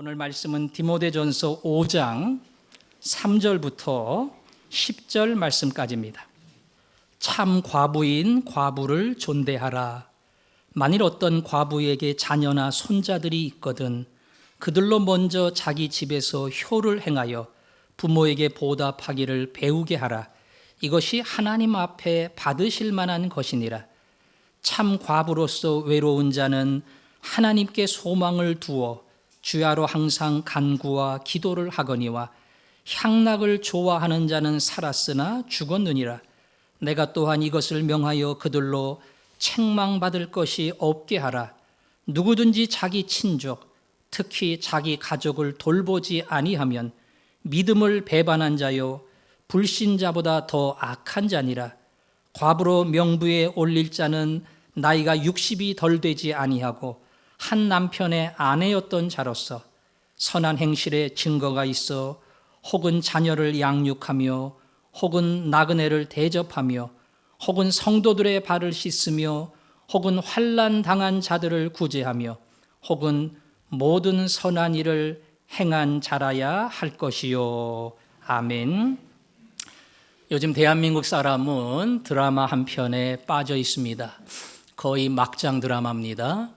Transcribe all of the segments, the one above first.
오늘 말씀은 디모데전서 5장 3절부터 10절 말씀까지입니다. 참 과부인 과부를 존대하라. 만일 어떤 과부에게 자녀나 손자들이 있거든 그들로 먼저 자기 집에서 효를 행하여 부모에게 보답하기를 배우게 하라. 이것이 하나님 앞에 받으실 만한 것이니라. 참 과부로서 외로운 자는 하나님께 소망을 두어 주야로 항상 간구와 기도를 하거니와 향락을 좋아하는 자는 살았으나 죽었느니라. 내가 또한 이것을 명하여 그들로 책망받을 것이 없게 하라. 누구든지 자기 친족, 특히 자기 가족을 돌보지 아니하면 믿음을 배반한 자요 불신자보다 더 악한 자니라. 과부로 명부에 올릴 자는 나이가 60이 덜 되지 아니하고 한 남편의 아내였던 자로서 선한 행실에 증거가 있어 혹은 자녀를 양육하며 혹은 나그네를 대접하며 혹은 성도들의 발을 씻으며 혹은 환난 당한 자들을 구제하며 혹은 모든 선한 일을 행한 자라야 할 것이요. 아멘. 요즘 대한민국 사람은 드라마 한 편에 빠져 있습니다. 거의 막장 드라마입니다.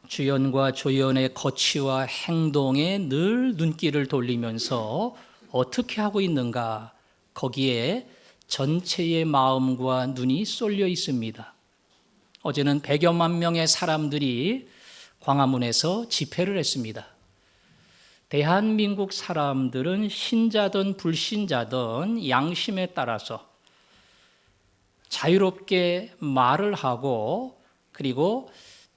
주연과 조연의 거취와 행동에 늘 눈길을 돌리면서 어떻게 하고 있는가, 거기에 전체의 마음과 눈이 쏠려 있습니다. 어제는 100여만 명의 사람들이 광화문에서 집회를 했습니다. 대한민국 사람들은 신자든 불신자든 양심에 따라서 자유롭게 말을 하고 그리고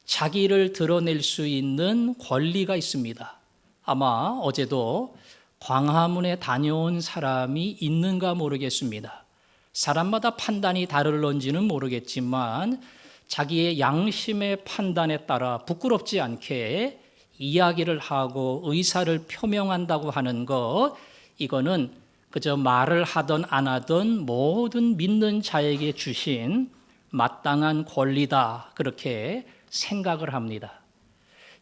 자기를 드러낼 수 있는 권리가 있습니다. 아마 어제도 광화문에 다녀온 사람이 있는가 모르겠습니다. 사람마다 판단이 다를런지는 모르겠지만 자기의 양심의 판단에 따라 부끄럽지 않게 이야기를 하고 의사를 표명한다고 하는 것, 이거는 그저 말을 하든 안 하든 모든 믿는 자에게 주신 마땅한 권리다, 그렇게 생각을 합니다.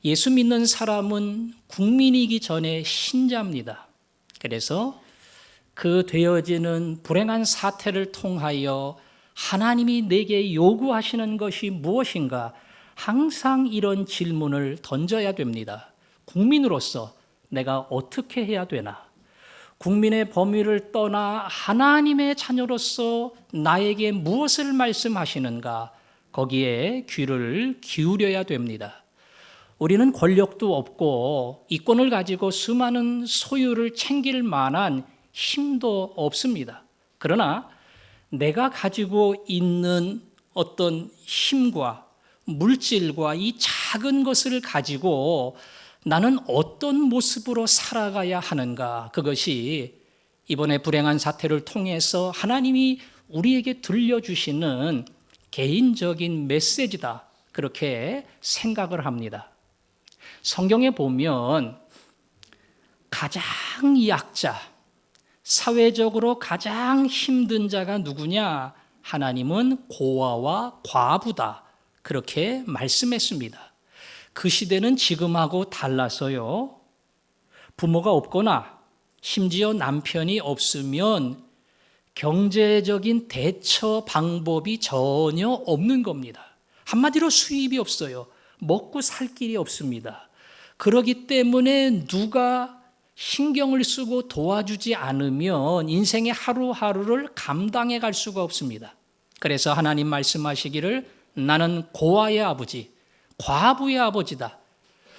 예수 믿는 사람은 국민이기 전에 신자입니다. 그래서 그 되어지는 불행한 사태를 통하여 하나님이 내게 요구하시는 것이 무엇인가, 항상 이런 질문을 던져야 됩니다. 국민으로서 내가 어떻게 해야 되나? 국민의 범위를 떠나 하나님의 자녀로서 나에게 무엇을 말씀하시는가? 거기에 귀를 기울여야 됩니다. 우리는 권력도 없고 이권을 가지고 수많은 소유를 챙길 만한 힘도 없습니다. 그러나 내가 가지고 있는 어떤 힘과 물질과 이 작은 것을 가지고 나는 어떤 모습으로 살아가야 하는가, 그것이 이번에 불행한 사태를 통해서 하나님이 우리에게 들려주시는 개인적인 메시지다, 그렇게 생각을 합니다. 성경에 보면 가장 약자, 사회적으로 가장 힘든 자가 누구냐? 하나님은 고아와 과부다, 그렇게 말씀했습니다. 그 시대는 지금하고 달라서요, 부모가 없거나 심지어 남편이 없으면 경제적인 대처 방법이 전혀 없는 겁니다. 한마디로 수입이 없어요. 먹고 살 길이 없습니다. 그렇기 때문에 누가 신경을 쓰고 도와주지 않으면 인생의 하루하루를 감당해 갈 수가 없습니다. 그래서 하나님 말씀하시기를 나는 고아의 아버지, 과부의 아버지다.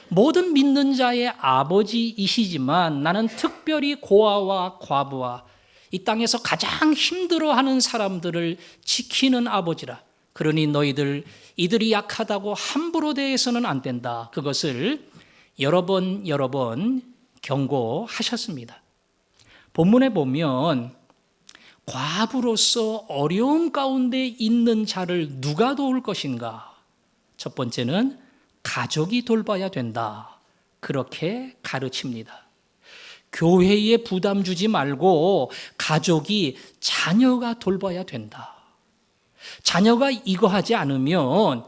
모든 믿는 자의 아버지이시지만 나는 특별히 고아와 과부와 이 땅에서 가장 힘들어하는 사람들을 지키는 아버지라. 그러니 너희들 이들이 약하다고 함부로 대해서는 안 된다. 그것을 여러 번 경고하셨습니다. 본문에 보면 과부로서 어려움 가운데 있는 자를 누가 도울 것인가? 첫 번째는 가족이 돌봐야 된다, 그렇게 가르칩니다. 교회에 부담 주지 말고 가족이, 자녀가 돌봐야 된다. 자녀가 이거 하지 않으면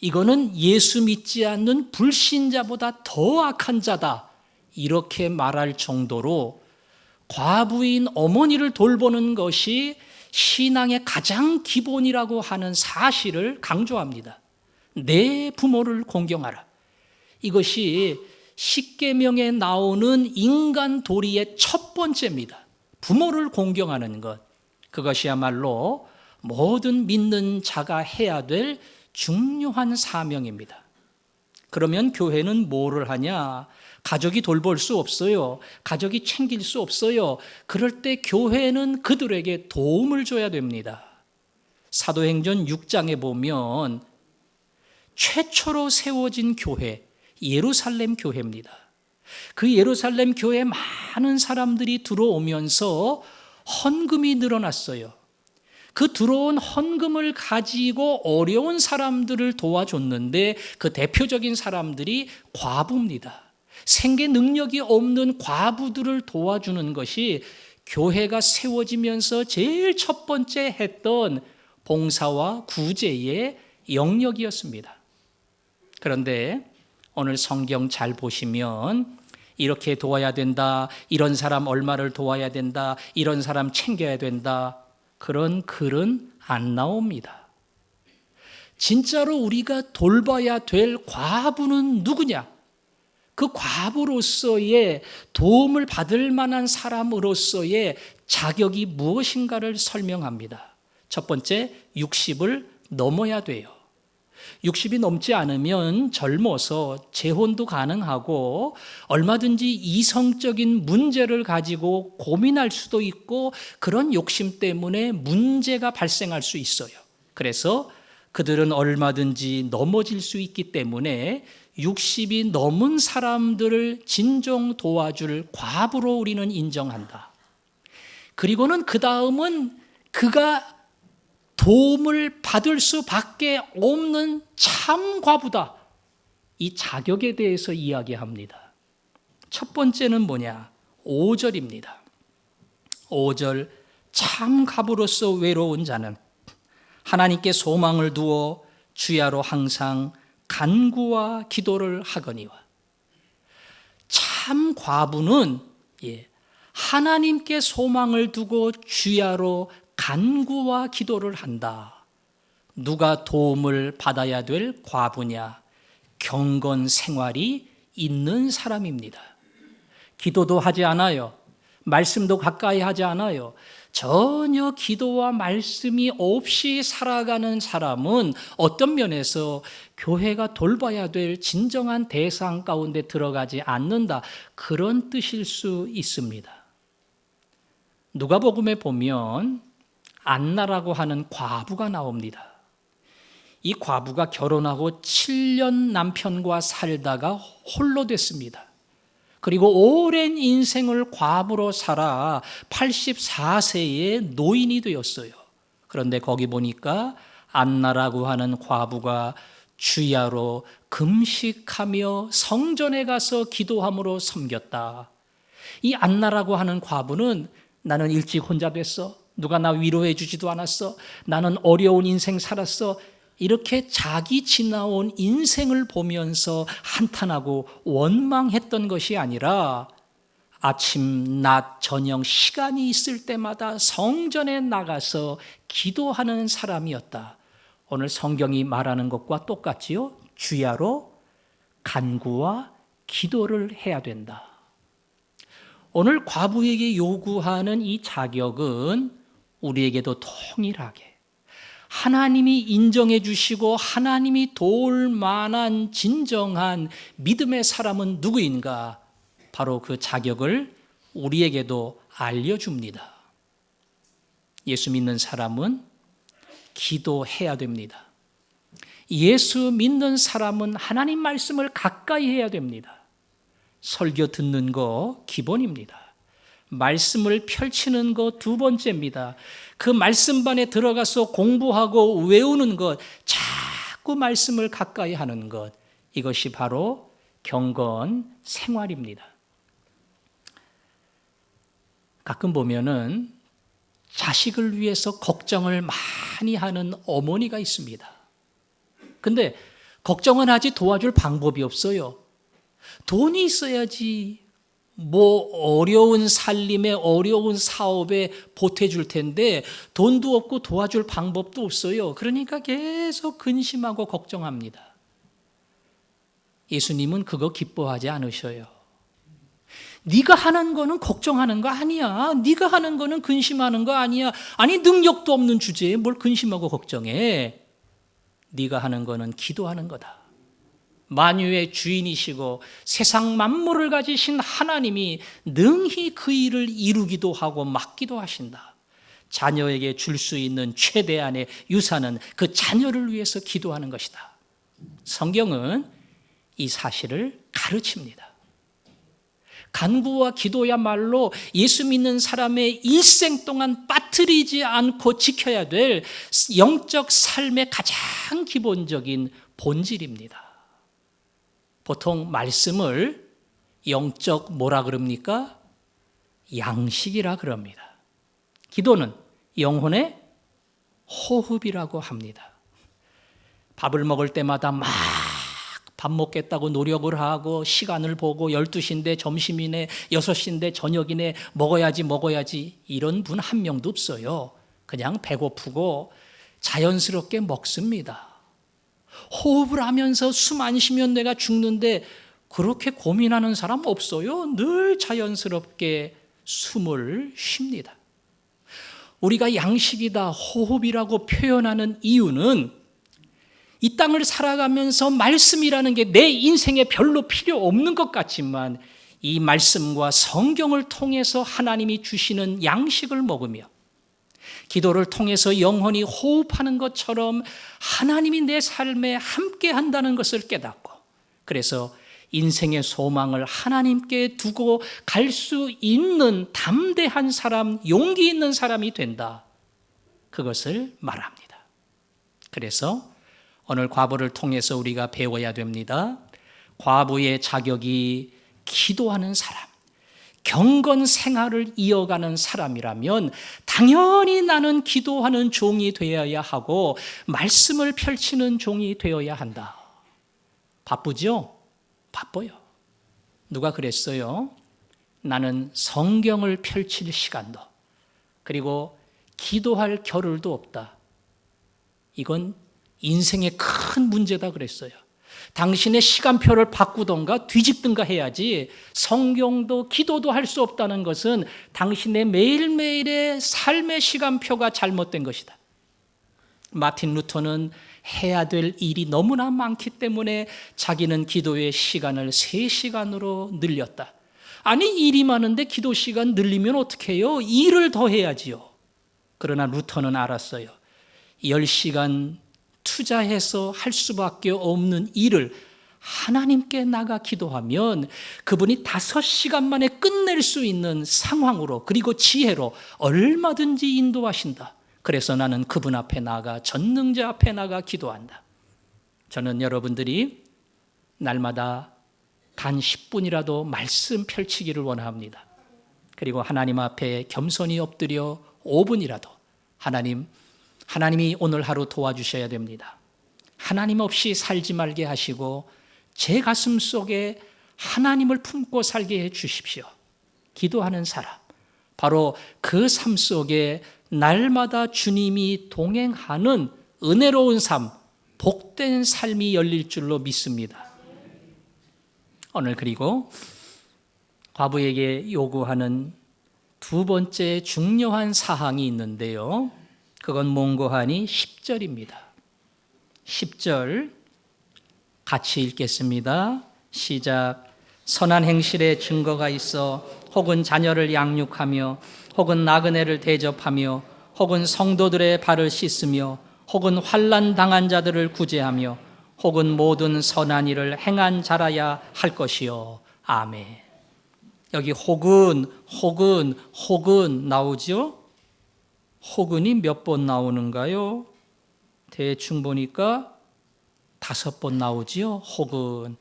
이거는 예수 믿지 않는 불신자보다 더 악한 자다, 이렇게 말할 정도로 과부인 어머니를 돌보는 것이 신앙의 가장 기본이라고 하는 사실을 강조합니다. 내 부모를 공경하라. 이것이 십계명에 나오는 인간 도리의 첫 번째입니다. 부모를 공경하는 것. 그것이야말로 모든 믿는 자가 해야 될 중요한 사명입니다. 그러면 교회는 뭐를 하냐? 가족이 돌볼 수 없어요. 가족이 챙길 수 없어요. 그럴 때 교회는 그들에게 도움을 줘야 됩니다. 사도행전 6장에 보면 최초로 세워진 교회, 예루살렘 교회입니다. 그 예루살렘 교회에 많은 사람들이 들어오면서 헌금이 늘어났어요. 그 들어온 헌금을 가지고 어려운 사람들을 도와줬는데 그 대표적인 사람들이 과부입니다. 생계 능력이 없는 과부들을 도와주는 것이 교회가 세워지면서 제일 첫 번째 했던 봉사와 구제의 영역이었습니다. 그런데 오늘 성경 잘 보시면 이렇게 도와야 된다, 이런 사람 얼마를 도와야 된다, 이런 사람 챙겨야 된다, 그런 글은 안 나옵니다. 진짜로 우리가 돌봐야 될 과부는 누구냐? 그 과부로서의 도움을 받을 만한 사람으로서의 자격이 무엇인가를 설명합니다. 첫 번째, 60을 넘어야 돼요. 60이 넘지 않으면 젊어서 재혼도 가능하고 얼마든지 이성적인 문제를 가지고 고민할 수도 있고 그런 욕심 때문에 문제가 발생할 수 있어요. 그래서 그들은 얼마든지 넘어질 수 있기 때문에 60이 넘은 사람들을 진정 도와줄 과부로 우리는 인정한다. 그리고는 그 다음은 그가 도움을 받을 수밖에 없는 참 과부다. 이 자격에 대해서 이야기합니다. 첫 번째는 뭐냐? 5절입니다. 5절, 참 과부로서 외로운 자는 하나님께 소망을 두어 주야로 항상 간구와 기도를 하거니와. 참 과부는 하나님께 소망을 두고 주야로 간구와 기도를 한다. 누가 도움을 받아야 될 과부냐? 경건 생활이 있는 사람입니다. 기도도 하지 않아요. 말씀도 가까이 하지 않아요. 전혀 기도와 말씀이 없이 살아가는 사람은 어떤 면에서 교회가 돌봐야 될 진정한 대상 가운데 들어가지 않는다. 그런 뜻일 수 있습니다. 누가복음에 보면 안나라고 하는 과부가 나옵니다. 이 과부가 결혼하고 7년 남편과 살다가 홀로 됐습니다. 그리고 오랜 인생을 과부로 살아 84세에 노인이 되었어요. 그런데 거기 보니까 안나라고 하는 과부가 주야로 금식하며 성전에 가서 기도함으로 섬겼다. 이 안나라고 하는 과부는 나는 일찍 혼자 됐어. 누가 나 위로해 주지도 않았어. 나는 어려운 인생 살았어. 이렇게 자기 지나온 인생을 보면서 한탄하고 원망했던 것이 아니라 아침, 낮, 저녁 시간이 있을 때마다 성전에 나가서 기도하는 사람이었다. 오늘 성경이 말하는 것과 똑같지요? 주야로 간구와 기도를 해야 된다. 오늘 과부에게 요구하는 이 자격은 우리에게도 동일하게 하나님이 인정해 주시고 하나님이 도울 만한 진정한 믿음의 사람은 누구인가? 바로 그 자격을 우리에게도 알려줍니다. 예수 믿는 사람은 기도해야 됩니다. 예수 믿는 사람은 하나님 말씀을 가까이 해야 됩니다. 설교 듣는 거 기본입니다. 말씀을 펼치는 거 두 번째입니다. 그 말씀반에 들어가서 공부하고 외우는 것, 자꾸 말씀을 가까이 하는 것, 이것이 바로 경건 생활입니다. 가끔 보면은 자식을 위해서 걱정을 많이 하는 어머니가 있습니다. 근데 걱정은 하지 도와줄 방법이 없어요. 돈이 있어야지 뭐 어려운 살림에 어려운 사업에 보태줄 텐데 돈도 없고 도와줄 방법도 없어요. 그러니까 계속 근심하고 걱정합니다. 예수님은 그거 기뻐하지 않으셔요. 네가 하는 거는 걱정하는 거 아니야. 네가 하는 거는 근심하는 거 아니야. 아니 능력도 없는 주제에 뭘 근심하고 걱정해. 네가 하는 거는 기도하는 거다. 만유의 주인이시고 세상 만물을 가지신 하나님이 능히 그 일을 이루기도 하고 막기도 하신다. 자녀에게 줄 수 있는 최대한의 유산은 그 자녀를 위해서 기도하는 것이다. 성경은 이 사실을 가르칩니다. 간구와 기도야말로 예수 믿는 사람의 일생 동안 빠뜨리지 않고 지켜야 될 영적 삶의 가장 기본적인 본질입니다. 보통 말씀을 영적 뭐라 그럽니까? 양식이라 그럽니다. 기도는 영혼의 호흡이라고 합니다. 밥을 먹을 때마다 막 밥 먹겠다고 노력을 하고 시간을 보고 12시인데 점심이네 6시인데 저녁이네 먹어야지 이런 분 한 명도 없어요. 그냥 배고프고 자연스럽게 먹습니다. 호흡을 하면서 숨 안 쉬면 내가 죽는데 그렇게 고민하는 사람 없어요. 늘 자연스럽게 숨을 쉽니다. 우리가 양식이다, 호흡이라고 표현하는 이유는 이 땅을 살아가면서 말씀이라는 게 내 인생에 별로 필요 없는 것 같지만 이 말씀과 성경을 통해서 하나님이 주시는 양식을 먹으며 기도를 통해서 영혼이 호흡하는 것처럼 하나님이 내 삶에 함께 한다는 것을 깨닫고 그래서 인생의 소망을 하나님께 두고 갈 수 있는 담대한 사람, 용기 있는 사람이 된다. 그것을 말합니다. 그래서 오늘 과부를 통해서 우리가 배워야 됩니다. 과부의 자격이 기도하는 사람, 경건 생활을 이어가는 사람이라면 당연히 나는 기도하는 종이 되어야 하고 말씀을 펼치는 종이 되어야 한다. 바쁘죠? 바빠요. 누가 그랬어요? 나는 성경을 펼칠 시간도 그리고 기도할 겨를도 없다. 이건 인생의 큰 문제다 그랬어요. 당신의 시간표를 바꾸던가 뒤집든가 해야지 성경도 기도도 할 수 없다는 것은 당신의 매일매일의 삶의 시간표가 잘못된 것이다. 마틴 루터는 해야 될 일이 너무나 많기 때문에 자기는 기도의 시간을 3시간으로 늘렸다. 아니 일이 많은데 기도 시간 늘리면 어떻게 해요? 일을 더 해야지요. 그러나 루터는 알았어요. 10시간 투자해서 할 수밖에 없는 일을 하나님께 나가 기도하면 그분이 5시간 만에 끝낼 수 있는 상황으로 그리고 지혜로 얼마든지 인도하신다. 그래서 나는 그분 앞에 나가 전능자 앞에 나가 기도한다. 저는 여러분들이 날마다 단 10분이라도 말씀 펼치기를 원합니다. 그리고 하나님 앞에 겸손히 엎드려 5분이라도 하나님이 오늘 하루 도와주셔야 됩니다. 하나님 없이 살지 말게 하시고 제 가슴 속에 하나님을 품고 살게 해 주십시오. 기도하는 사람, 바로 그 삶 속에 날마다 주님이 동행하는 은혜로운 삶, 복된 삶이 열릴 줄로 믿습니다. 오늘 그리고 과부에게 요구하는 두 번째 중요한 사항이 있는데요. 그건 뭔고하니 10절입니다. 10절 같이 읽겠습니다. 시작. 선한 행실에 증거가 있어 혹은 자녀를 양육하며 혹은 나그네를 대접하며 혹은 성도들의 발을 씻으며 혹은 환난 당한 자들을 구제하며 혹은 모든 선한 일을 행한 자라야 할 것이요. 아멘. 여기 혹은 나오죠? 혹은이 몇 번 나오는가요? 대충 보니까 5번 나오지요. 혹은.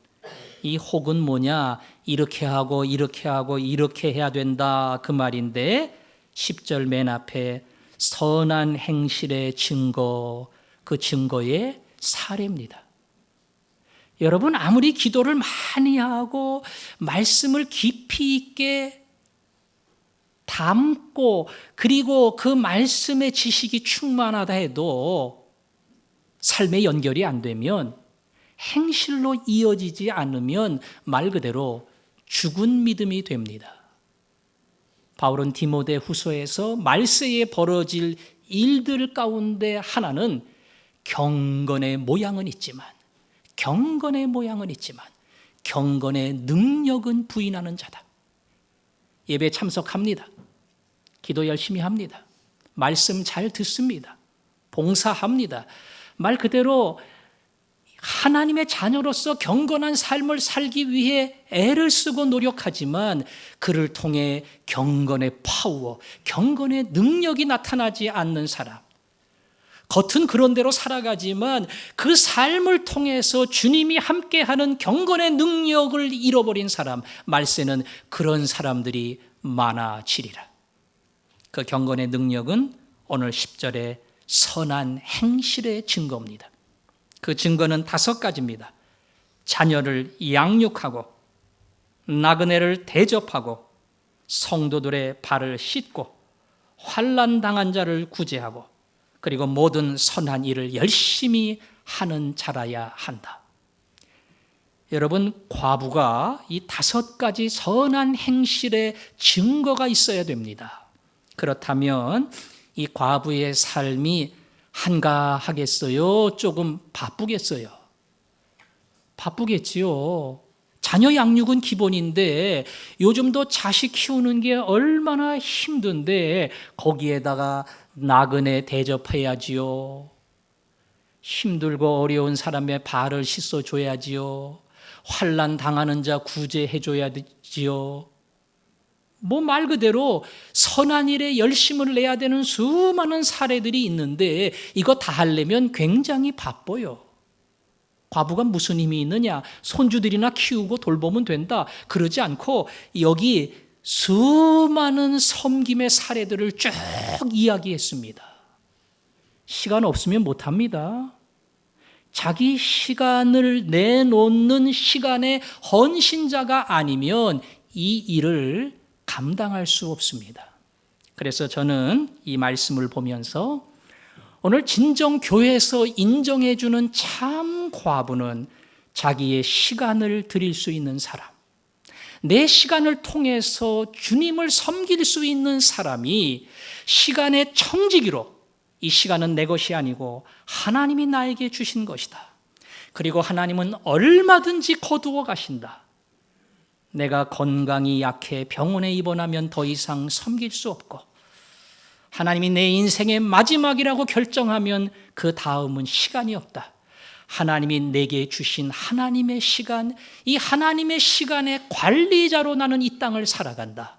이 혹은 뭐냐? 이렇게 하고 이렇게 하고 이렇게 해야 된다 그 말인데 10절 맨 앞에 선한 행실의 증거, 그 증거의 사례입니다. 여러분, 아무리 기도를 많이 하고 말씀을 깊이 있게 담고 그리고 그 말씀의 지식이 충만하다 해도 삶의 연결이 안 되면, 행실로 이어지지 않으면 말 그대로 죽은 믿음이 됩니다. 바울은 디모데 후서에서 말세에 벌어질 일들 가운데 하나는 경건의 모양은 있지만 경건의 능력은 부인하는 자다. 예배 참석합니다. 기도 열심히 합니다. 말씀 잘 듣습니다. 봉사합니다. 말 그대로 하나님의 자녀로서 경건한 삶을 살기 위해 애를 쓰고 노력하지만 그를 통해 경건의 파워, 경건의 능력이 나타나지 않는 사람, 겉은 그런 대로 살아가지만 그 삶을 통해서 주님이 함께하는 경건의 능력을 잃어버린 사람, 말세는 그런 사람들이 많아지리라. 그 경건의 능력은 오늘 10절의 선한 행실의 증거입니다. 그 증거는 5가지입니다. 자녀를 양육하고 나그네를 대접하고 성도들의 발을 씻고 환난 당한 자를 구제하고 그리고 모든 선한 일을 열심히 하는 자라야 한다. 여러분, 과부가 이 5가지 선한 행실의 증거가 있어야 됩니다. 그렇다면 이 과부의 삶이 한가하겠어요? 조금 바쁘겠어요? 바쁘겠지요. 자녀 양육은 기본인데 요즘도 자식 키우는 게 얼마나 힘든데 거기에다가 나그네 대접해야지요. 힘들고 어려운 사람의 발을 씻어줘야지요. 환난 당하는 자 구제해줘야지요. 말 그대로 선한 일에 열심을 내야 되는 수많은 사례들이 있는데 이거 다 하려면 굉장히 바빠요. 과부가 무슨 힘이 있느냐? 손주들이나 키우고 돌보면 된다. 그러지 않고 여기 수많은 섬김의 사례들을 쭉 이야기했습니다. 시간 없으면 못합니다. 자기 시간을 내놓는 시간의 헌신자가 아니면 이 일을 감당할 수 없습니다. 그래서 저는 이 말씀을 보면서 오늘 진정 교회에서 인정해주는 참 과부는 자기의 시간을 드릴 수 있는 사람, 내 시간을 통해서 주님을 섬길 수 있는 사람이 시간의 청지기로, 이 시간은 내 것이 아니고 하나님이 나에게 주신 것이다. 그리고 하나님은 얼마든지 거두어 가신다. 내가 건강이 약해 병원에 입원하면 더 이상 섬길 수 없고 하나님이 내 인생의 마지막이라고 결정하면 그 다음은 시간이 없다. 하나님이 내게 주신 하나님의 시간, 이 하나님의 시간의 관리자로 나는 이 땅을 살아간다.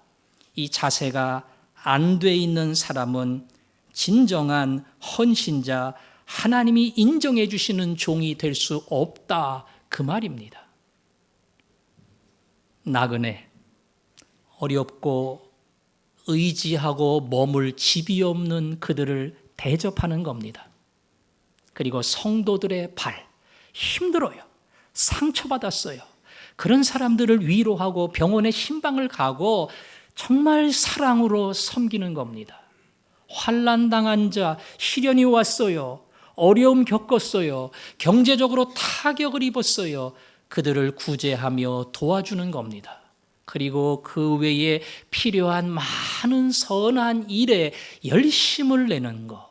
이 자세가 안 돼 있는 사람은 진정한 헌신자, 하나님이 인정해 주시는 종이 될 수 없다. 그 말입니다. 나그네, 어렵고 의지하고 머물 집이 없는 그들을 대접하는 겁니다. 그리고 성도들의 발, 힘들어요. 상처받았어요. 그런 사람들을 위로하고 병원에 신방을 가고 정말 사랑으로 섬기는 겁니다. 환난 당한 자, 시련이 왔어요. 어려움 겪었어요. 경제적으로 타격을 입었어요. 그들을 구제하며 도와주는 겁니다. 그리고 그 외에 필요한 많은 선한 일에 열심을 내는 것.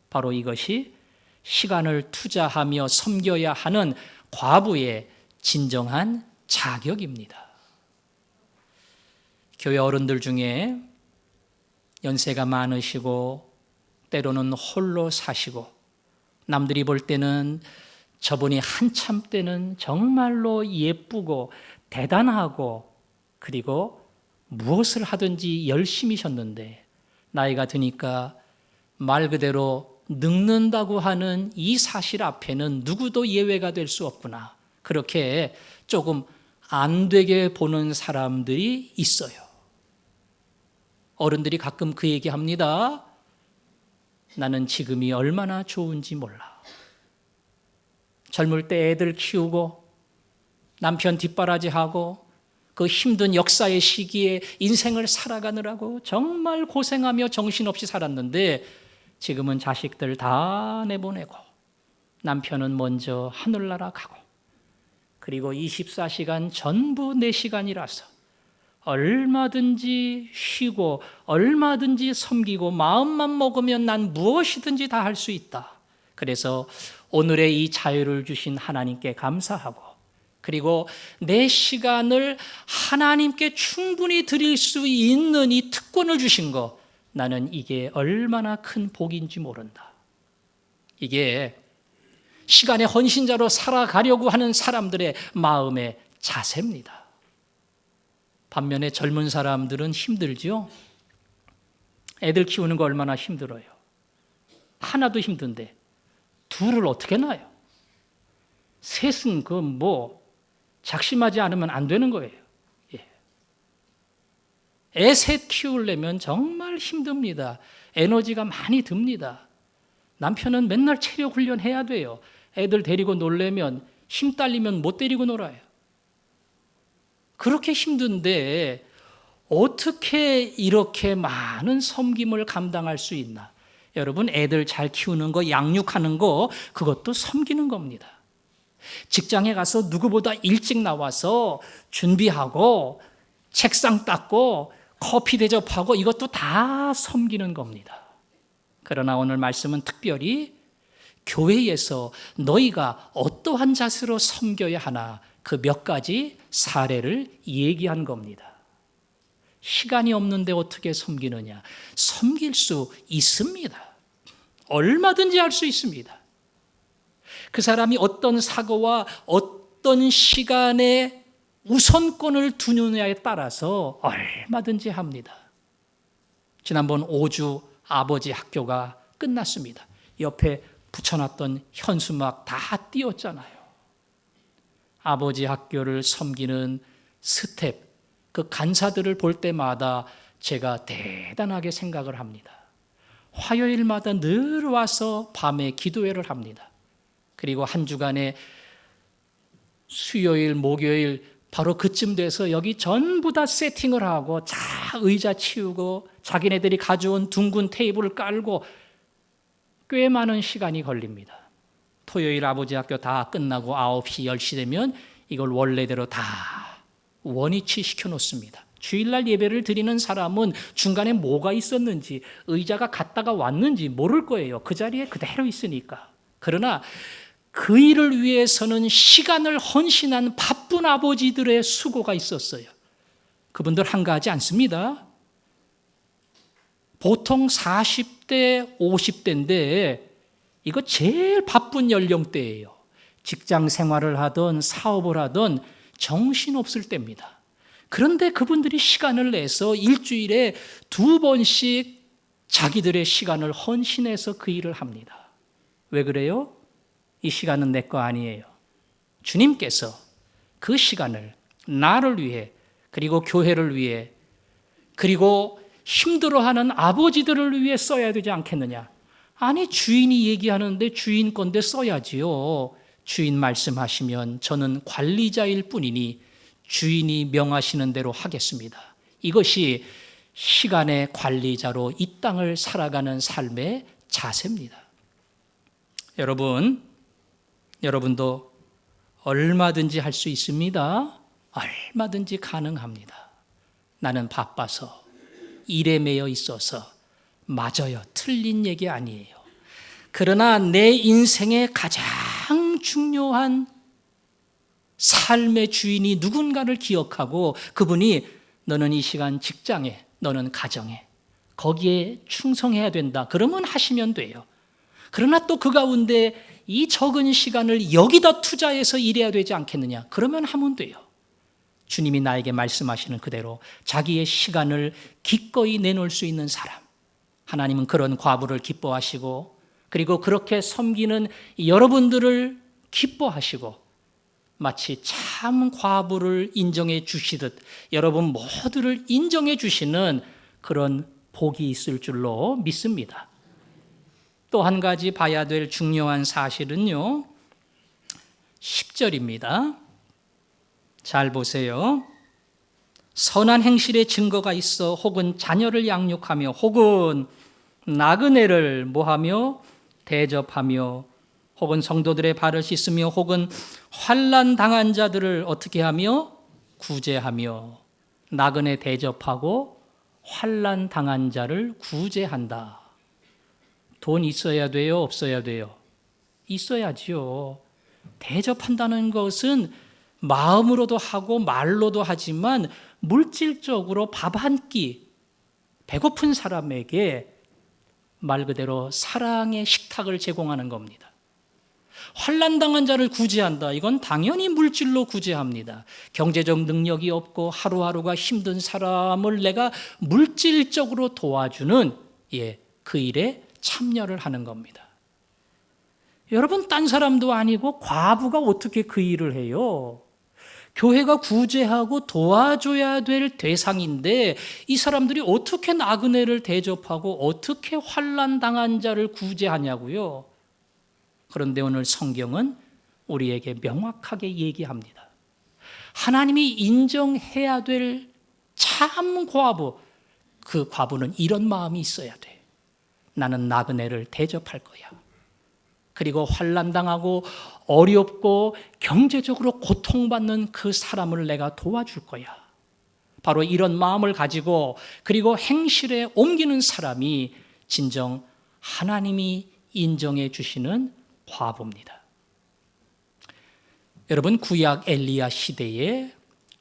바로 이것이 시간을 투자하며 섬겨야 하는 과부의 진정한 자격입니다. 교회 어른들 중에 연세가 많으시고 때로는 홀로 사시고 남들이 볼 때는 저분이 한참 때는 정말로 예쁘고 대단하고 그리고 무엇을 하든지 열심히셨는데 나이가 드니까 말 그대로 늙는다고 하는 이 사실 앞에는 누구도 예외가 될 수 없구나. 그렇게 조금 안 되게 보는 사람들이 있어요. 어른들이 가끔 그 얘기합니다. 나는 지금이 얼마나 좋은지 몰라. 젊을 때 애들 키우고 남편 뒷바라지하고 그 힘든 역사의 시기에 인생을 살아가느라고 정말 고생하며 정신없이 살았는데 지금은 자식들 다 내보내고 남편은 먼저 하늘나라 가고 그리고 24시간 전부 내 시간이라서 얼마든지 쉬고 얼마든지 섬기고 마음만 먹으면 난 무엇이든지 다 할 수 있다. 그래서 오늘의 이 자유를 주신 하나님께 감사하고 그리고 내 시간을 하나님께 충분히 드릴 수 있는 이 특권을 주신 거 나는 이게 얼마나 큰 복인지 모른다. 이게 시간의 헌신자로 살아가려고 하는 사람들의 마음의 자세입니다. 반면에 젊은 사람들은 힘들죠. 애들 키우는 거 얼마나 힘들어요. 하나도 힘든데 둘을 어떻게 낳아요? 셋은 작심하지 않으면 안 되는 거예요. 애 셋 키우려면 정말 힘듭니다. 에너지가 많이 듭니다. 남편은 맨날 체력 훈련해야 돼요. 애들 데리고 놀려면 힘 딸리면 못 데리고 놀아요. 그렇게 힘든데 어떻게 이렇게 많은 섬김을 감당할 수 있나? 여러분, 애들 잘 키우는 거, 양육하는 거, 그것도 섬기는 겁니다. 직장에 가서 누구보다 일찍 나와서 준비하고 책상 닦고 커피 대접하고 이것도 다 섬기는 겁니다. 그러나 오늘 말씀은 특별히 교회에서 너희가 어떠한 자세로 섬겨야 하나 그 몇 가지 사례를 얘기한 겁니다. 시간이 없는데 어떻게 섬기느냐? 섬길 수 있습니다. 얼마든지 할 수 있습니다. 그 사람이 어떤 사고와 어떤 시간에 우선권을 두느냐에 따라서 얼마든지 합니다. 지난번 5주 아버지 학교가 끝났습니다. 옆에 붙여놨던 현수막 다 띄웠잖아요. 아버지 학교를 섬기는 스텝, 그 간사들을 볼 때마다 제가 대단하게 생각을 합니다. 화요일마다 늘 와서 밤에 기도회를 합니다. 그리고 한 주간에 수요일, 목요일 바로 그쯤 돼서 여기 전부 다 세팅을 하고 자 의자 치우고 자기네들이 가져온 둥근 테이블을 깔고 꽤 많은 시간이 걸립니다. 토요일 아버지 학교 다 끝나고 9시, 10시 되면 이걸 원래대로 다 원위치 시켜놓습니다. 주일날 예배를 드리는 사람은 중간에 뭐가 있었는지 의자가 갔다가 왔는지 모를 거예요. 그 자리에 그대로 있으니까. 그러나 그 일을 위해서는 시간을 헌신한 바쁜 아버지들의 수고가 있었어요. 그분들 한가하지 않습니다. 보통 40대, 50대인데 이거 제일 바쁜 연령대예요. 직장 생활을 하든 사업을 하든 정신없을 때입니다. 그런데 그분들이 시간을 내서 일주일에 2번씩 자기들의 시간을 헌신해서 그 일을 합니다. 왜 그래요? 이 시간은 내 거 아니에요. 주님께서 그 시간을 나를 위해 그리고 교회를 위해 그리고 힘들어하는 아버지들을 위해 써야 되지 않겠느냐? 아니 주인이 얘기하는데 주인 건데 써야지요. 주인 말씀하시면 저는 관리자일 뿐이니 주인이 명하시는 대로 하겠습니다. 이것이 시간의 관리자로 이 땅을 살아가는 삶의 자세입니다. 여러분도 얼마든지 할 수 있습니다. 얼마든지 가능합니다. 나는 바빠서 일에 매여 있어서 맞아요. 틀린 얘기 아니에요. 그러나 내 인생의 가장 중요한 삶의 주인이 누군가를 기억하고 그분이 너는 이 시간 직장에, 너는 가정에, 거기에 충성해야 된다. 그러면 하시면 돼요. 그러나 또 그 가운데 이 적은 시간을 여기다 투자해서 일해야 되지 않겠느냐? 그러면 하면 돼요. 주님이 나에게 말씀하시는 그대로 자기의 시간을 기꺼이 내놓을 수 있는 사람. 하나님은 그런 과부를 기뻐하시고 그리고 그렇게 섬기는 여러분들을 기뻐하시고 마치 참 과부를 인정해 주시듯 여러분 모두를 인정해 주시는 그런 복이 있을 줄로 믿습니다. 또 한 가지 봐야 될 중요한 사실은요. 10절입니다. 잘 보세요. 선한 행실의 증거가 있어 혹은 자녀를 양육하며 혹은 나그네를 뭐하며 대접하며 혹은 성도들의 발을 씻으며 혹은 환난 당한 자들을 어떻게 하며 구제하며 나그네 대접하고 환난 당한 자를 구제한다. 돈 있어야 돼요? 없어야 돼요? 있어야지요. 대접한다는 것은 마음으로도 하고 말로도 하지만 물질적으로 밥 한 끼, 배고픈 사람에게 말 그대로 사랑의 식탁을 제공하는 겁니다. 환난당한 자를 구제한다. 이건 당연히 물질로 구제합니다. 경제적 능력이 없고 하루하루가 힘든 사람을 내가 물질적으로 도와주는 그 일에 참여를 하는 겁니다. 여러분, 딴 사람도 아니고 과부가 어떻게 그 일을 해요? 교회가 구제하고 도와줘야 될 대상인데 이 사람들이 어떻게 나그네를 대접하고 어떻게 환난 당한 자를 구제하냐고요. 그런데 오늘 성경은 우리에게 명확하게 얘기합니다. 하나님이 인정해야 될 참 과부, 그 과부는 이런 마음이 있어야 돼. 나는 나그네를 대접할 거야. 그리고 환난당하고 어렵고 경제적으로 고통받는 그 사람을 내가 도와줄 거야. 바로 이런 마음을 가지고 그리고 행실에 옮기는 사람이 진정 하나님이 인정해 주시는 과부입니다. 여러분, 구약 엘리야 시대의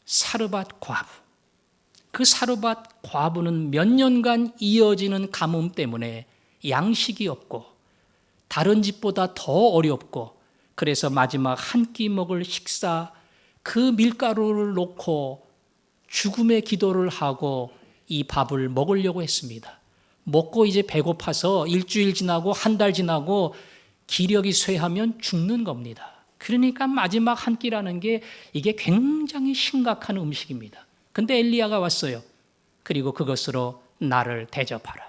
사르밧 과부, 그 사르밧 과부는 몇 년간 이어지는 가뭄 때문에 양식이 없고 다른 집보다 더 어렵고 그래서 마지막 한 끼 먹을 식사 그 밀가루를 놓고 죽음의 기도를 하고 이 밥을 먹으려고 했습니다. 먹고 이제 배고파서 일주일 지나고 한 달 지나고 기력이 쇠하면 죽는 겁니다. 그러니까 마지막 한 끼라는 게 이게 굉장히 심각한 음식입니다. 근데 엘리야가 왔어요. 그리고 그것으로 나를 대접하라.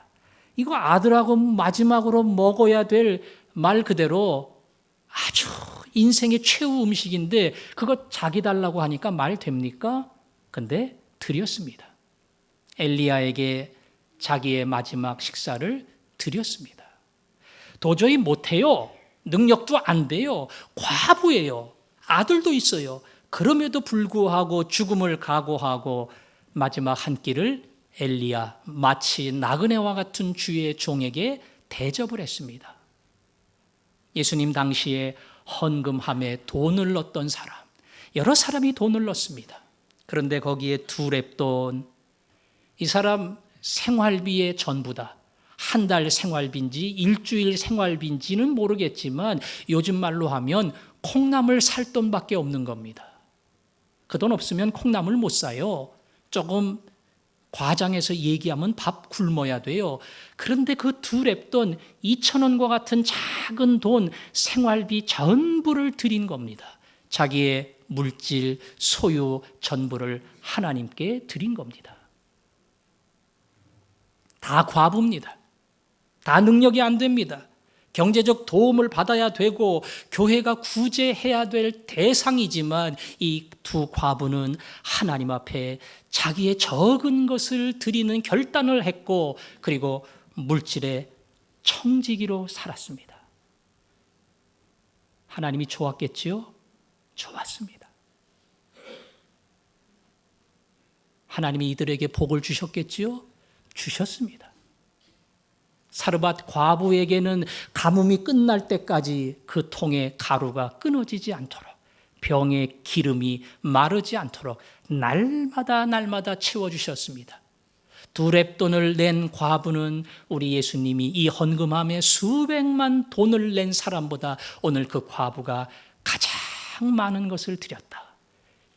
이거 아들하고 마지막으로 먹어야 될 말 그대로 아주 인생의 최후 음식인데 그거 자기 달라고 하니까 말 됩니까? 근데 드렸습니다. 엘리야에게 자기의 마지막 식사를 드렸습니다. 도저히 못해요. 능력도 안 돼요. 과부예요. 아들도 있어요. 그럼에도 불구하고 죽음을 각오하고 마지막 한 끼를 엘리야 마치 나그네와 같은 주의 종에게 대접을 했습니다. 예수님 당시에 헌금함에 돈을 넣었던 사람, 여러 사람이 돈을 넣습니다. 그런데 거기에 2렙돈, 이 사람 생활비의 전부다. 한 달 생활비인지 일주일 생활비인지는 모르겠지만 요즘 말로 하면 콩나물 살 돈밖에 없는 겁니다. 그 돈 없으면 콩나물 못 사요. 조금 과장해서 얘기하면 밥 굶어야 돼요. 그런데 그 2렙돈 2,000원과 같은 작은 돈 생활비 전부를 드린 겁니다. 자기의 물질, 소유 전부를 하나님께 드린 겁니다. 다 과부입니다. 다 능력이 안 됩니다. 경제적 도움을 받아야 되고 교회가 구제해야 될 대상이지만 이 2 과부는 하나님 앞에 자기의 적은 것을 드리는 결단을 했고 그리고 물질의 청지기로 살았습니다. 하나님이 좋았겠지요? 좋았습니다. 하나님이 이들에게 복을 주셨겠지요? 주셨습니다. 사르밧 과부에게는 가뭄이 끝날 때까지 그 통에 가루가 끊어지지 않도록 병의 기름이 마르지 않도록 날마다 채워주셨습니다. 2렙돈을 낸 과부는 우리 예수님이 이 헌금함에 수백만 돈을 낸 사람보다 오늘 그 과부가 가장 많은 것을 드렸다.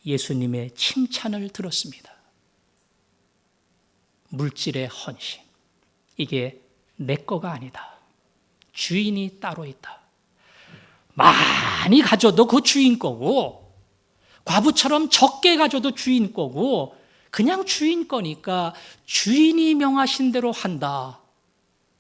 예수님의 칭찬을 들었습니다. 물질의 헌신, 이게 내 거가 아니다. 주인이 따로 있다. 많이 가져도 그 주인 거고 과부처럼 적게 가져도 주인 거고 그냥 주인 거니까 주인이 명하신 대로 한다.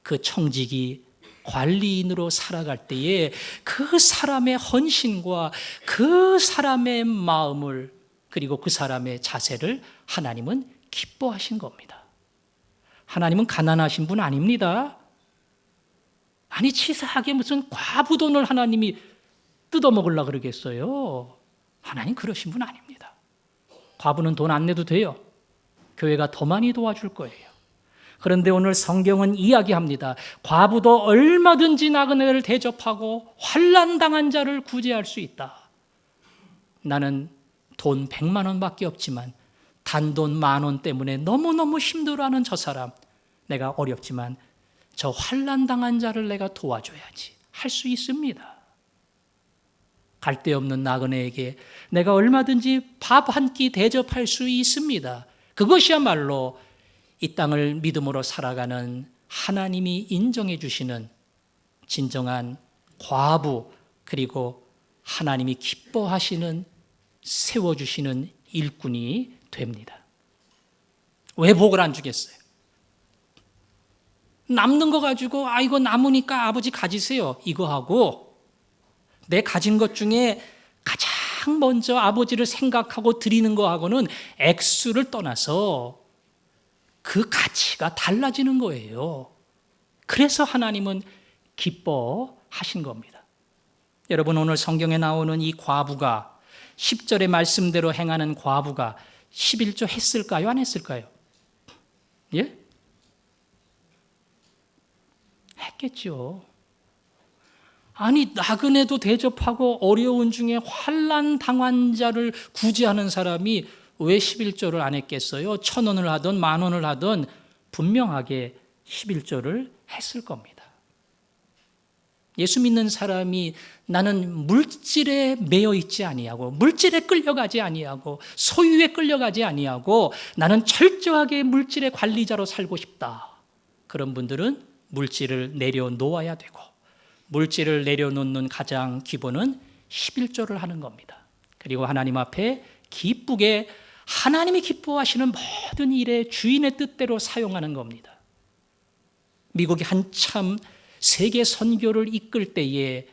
그 청지기 관리인으로 살아갈 때에 그 사람의 헌신과 그 사람의 마음을 그리고 그 사람의 자세를 하나님은 기뻐하신 겁니다. 하나님은 가난하신 분 아닙니다. 아니 치사하게 무슨 과부 돈을 하나님이 뜯어먹으려고 그러겠어요. 하나님 그러신 분 아닙니다. 과부는 돈 안 내도 돼요. 교회가 더 많이 도와줄 거예요. 그런데 오늘 성경은 이야기합니다. 과부도 얼마든지 나그네를 대접하고 환난당한 자를 구제할 수 있다. 나는 돈 100만 원밖에 없지만 단돈 10,000원 때문에 너무너무 힘들어하는 저 사람, 내가 어렵지만 저 환난당한 자를 내가 도와줘야지. 할 수 있습니다. 갈 데 없는 나그네에게 내가 얼마든지 밥 한 끼 대접할 수 있습니다. 그것이야말로 이 땅을 믿음으로 살아가는 하나님이 인정해 주시는 진정한 과부, 그리고 하나님이 기뻐하시는, 세워주시는 일꾼이 됩니다. 왜 복을 안 주겠어요? 남는 거 가지고 이거 남으니까 아버지 가지세요. 이거 하고 내 가진 것 중에 가장 먼저 아버지를 생각하고 드리는 거하고는 액수를 떠나서 그 가치가 달라지는 거예요. 그래서 하나님은 기뻐하신 겁니다. 여러분, 오늘 성경에 나오는 이 과부가 10절의 말씀대로 행하는 과부가 11조 했을까요? 안 했을까요? 예? 했겠죠. 아니 나그네도 대접하고 어려운 중에 환난 당한 자를 구제하는 사람이 왜 11조를 안 했겠어요? 1,000원을 하든 10,000원을 하든 분명하게 11조를 했을 겁니다. 예수 믿는 사람이 나는 물질에 매여 있지 아니하고 물질에 끌려가지 아니하고 소유에 끌려가지 아니하고 나는 철저하게 물질의 관리자로 살고 싶다. 그런 분들은 물질을 내려놓아야 되고, 물질을 내려놓는 가장 기본은 11조를 하는 겁니다. 그리고 하나님 앞에 기쁘게 하나님이 기뻐하시는 모든 일에 주인의 뜻대로 사용하는 겁니다. 미국이 한참 세계 선교를 이끌 때에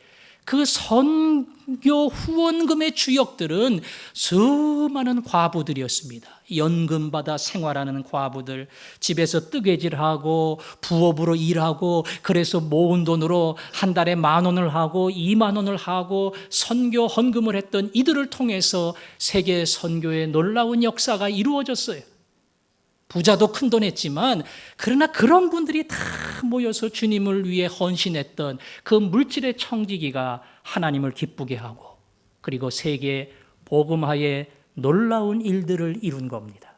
그 선교 후원금의 주역들은 수많은 과부들이었습니다. 연금 받아 생활하는 과부들, 집에서 뜨개질하고 부업으로 일하고 그래서 모은 돈으로 한 달에 10,000원을 하고 20,000원을 하고 선교 헌금을 했던 이들을 통해서 세계 선교의 놀라운 역사가 이루어졌어요. 부자도 큰 돈 했지만 그러나 그런 분들이 다 모여서 주님을 위해 헌신했던 그 물질의 청지기가 하나님을 기쁘게 하고 그리고 세계 복음화의 놀라운 일들을 이룬 겁니다.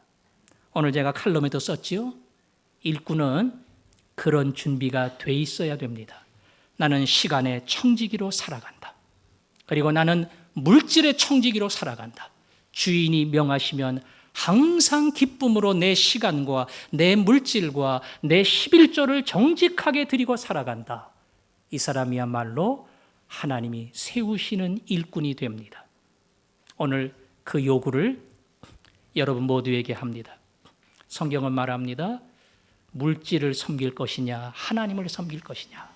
오늘 제가 칼럼에도 썼지요. 일꾼은 그런 준비가 돼 있어야 됩니다. 나는 시간의 청지기로 살아간다. 그리고 나는 물질의 청지기로 살아간다. 주인이 명하시면 항상 기쁨으로 내 시간과 내 물질과 내 11조를 정직하게 드리고 살아간다. 이 사람이야말로 하나님이 세우시는 일꾼이 됩니다. 오늘 그 요구를 여러분 모두에게 합니다. 성경은 말합니다. 물질을 섬길 것이냐 하나님을 섬길 것이냐,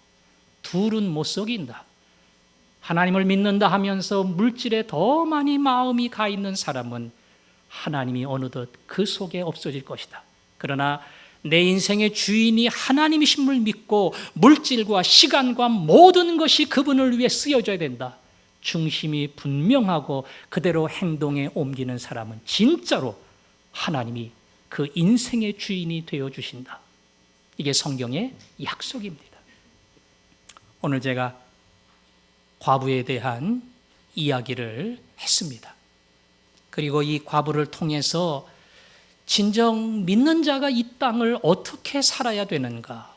둘은 못 속인다. 하나님을 믿는다 하면서 물질에 더 많이 마음이 가 있는 사람은 하나님이 어느덧 그 속에 없어질 것이다. 그러나 내 인생의 주인이 하나님이심을 믿고 물질과 시간과 모든 것이 그분을 위해 쓰여져야 된다. 중심이 분명하고 그대로 행동에 옮기는 사람은 진짜로 하나님이 그 인생의 주인이 되어주신다. 이게 성경의 약속입니다. 오늘 제가 과부에 대한 이야기를 했습니다. 그리고 이 과부를 통해서 진정 믿는 자가 이 땅을 어떻게 살아야 되는가,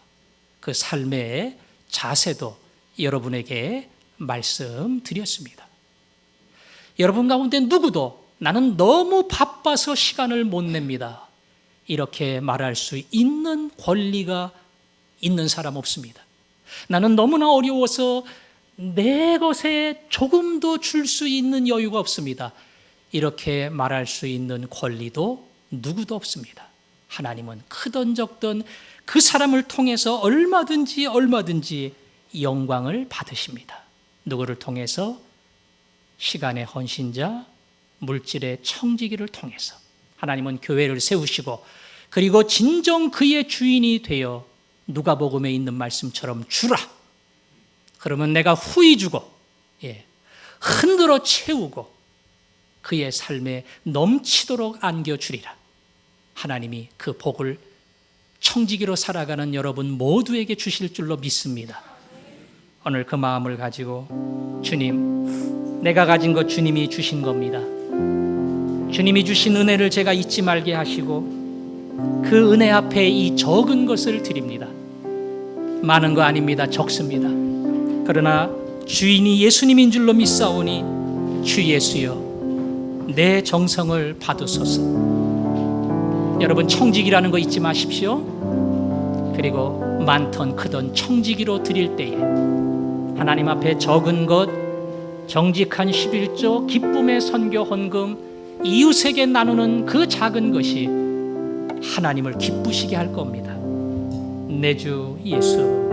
그 삶의 자세도 여러분에게 말씀드렸습니다. 여러분 가운데 누구도 나는 너무 바빠서 시간을 못 냅니다, 이렇게 말할 수 있는 권리가 있는 사람 없습니다. 나는 너무나 어려워서 내 것에 조금도 줄 수 있는 여유가 없습니다, 이렇게 말할 수 있는 권리도 누구도 없습니다. 하나님은 크든 적든 그 사람을 통해서 얼마든지 영광을 받으십니다. 누구를 통해서? 시간의 헌신자, 물질의 청지기를 통해서. 하나님은 교회를 세우시고 그리고 진정 그의 주인이 되어 누가복음에 있는 말씀처럼 주라. 그러면 내가 후히 주고 흔들어 채우고 그의 삶에 넘치도록 안겨주리라. 하나님이 그 복을 청지기로 살아가는 여러분 모두에게 주실 줄로 믿습니다. 오늘 그 마음을 가지고 주님, 내가 가진 것 주님이 주신 겁니다. 주님이 주신 은혜를 제가 잊지 말게 하시고 그 은혜 앞에 이 적은 것을 드립니다. 많은 거 아닙니다. 적습니다. 그러나 주인이 예수님인 줄로 믿사오니 주 예수여 내 정성을 받으소서. 여러분 청지기라는 거 잊지 마십시오. 그리고 많던 크던 청지기로 드릴 때에 하나님 앞에 적은 것, 정직한 11조, 기쁨의 선교 헌금, 이웃에게 나누는 그 작은 것이 하나님을 기쁘시게 할 겁니다. 내 주 예수.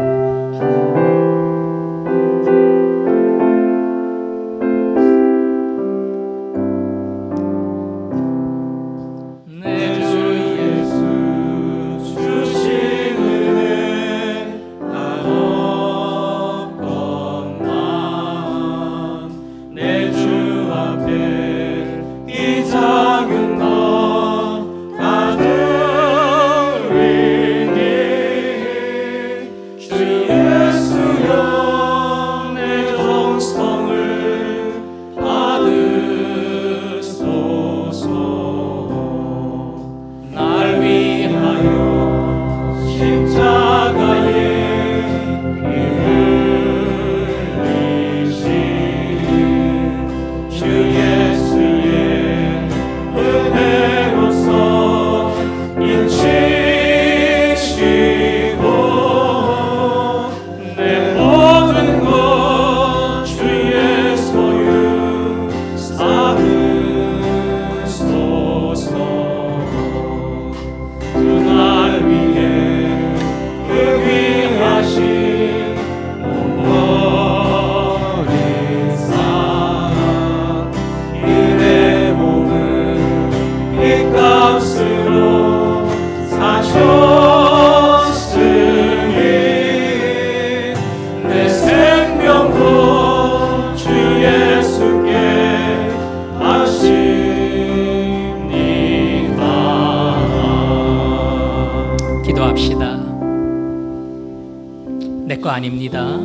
내 거 아닙니다.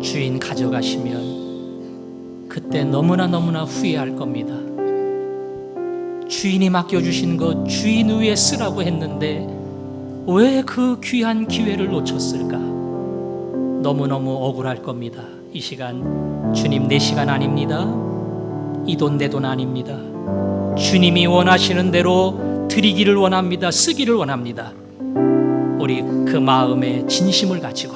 주인 가져가시면 그때 너무나 후회할 겁니다. 주인이 맡겨주신 것 주인 위에 쓰라고 했는데 왜 그 귀한 기회를 놓쳤을까? 너무너무 억울할 겁니다. 이 시간 주님 내 시간 아닙니다. 이 돈 내 돈 아닙니다. 주님이 원하시는 대로 드리기를 원합니다. 쓰기를 원합니다. 우리 그 마음의 진심을 가지고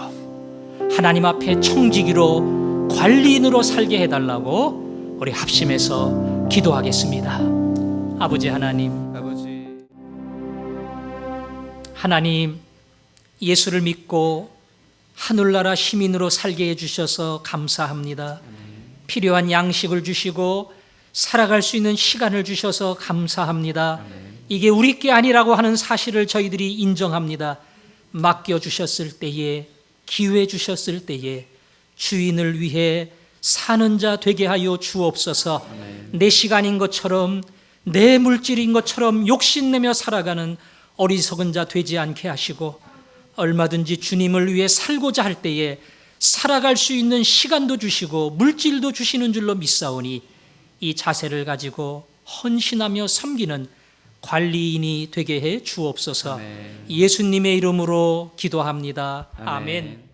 하나님 앞에 청지기로 관리인으로 살게 해달라고 우리 합심해서 기도하겠습니다. 아버지 하나님, 예수를 믿고 하늘나라 시민으로 살게 해주셔서 감사합니다. 필요한 양식을 주시고 살아갈 수 있는 시간을 주셔서 감사합니다. 이게 우리 게 아니라고 하는 사실을 저희들이 인정합니다. 맡겨주셨을 때에, 기회 주셨을 때에 주인을 위해 사는 자 되게 하여 주옵소서. 내 시간인 것처럼, 내 물질인 것처럼 욕심내며 살아가는 어리석은 자 되지 않게 하시고, 얼마든지 주님을 위해 살고자 할 때에 살아갈 수 있는 시간도 주시고 물질도 주시는 줄로 믿사오니 이 자세를 가지고 헌신하며 섬기는 관리인이 되게 해 주옵소서. 예수님의 이름으로 기도합니다. 아멘.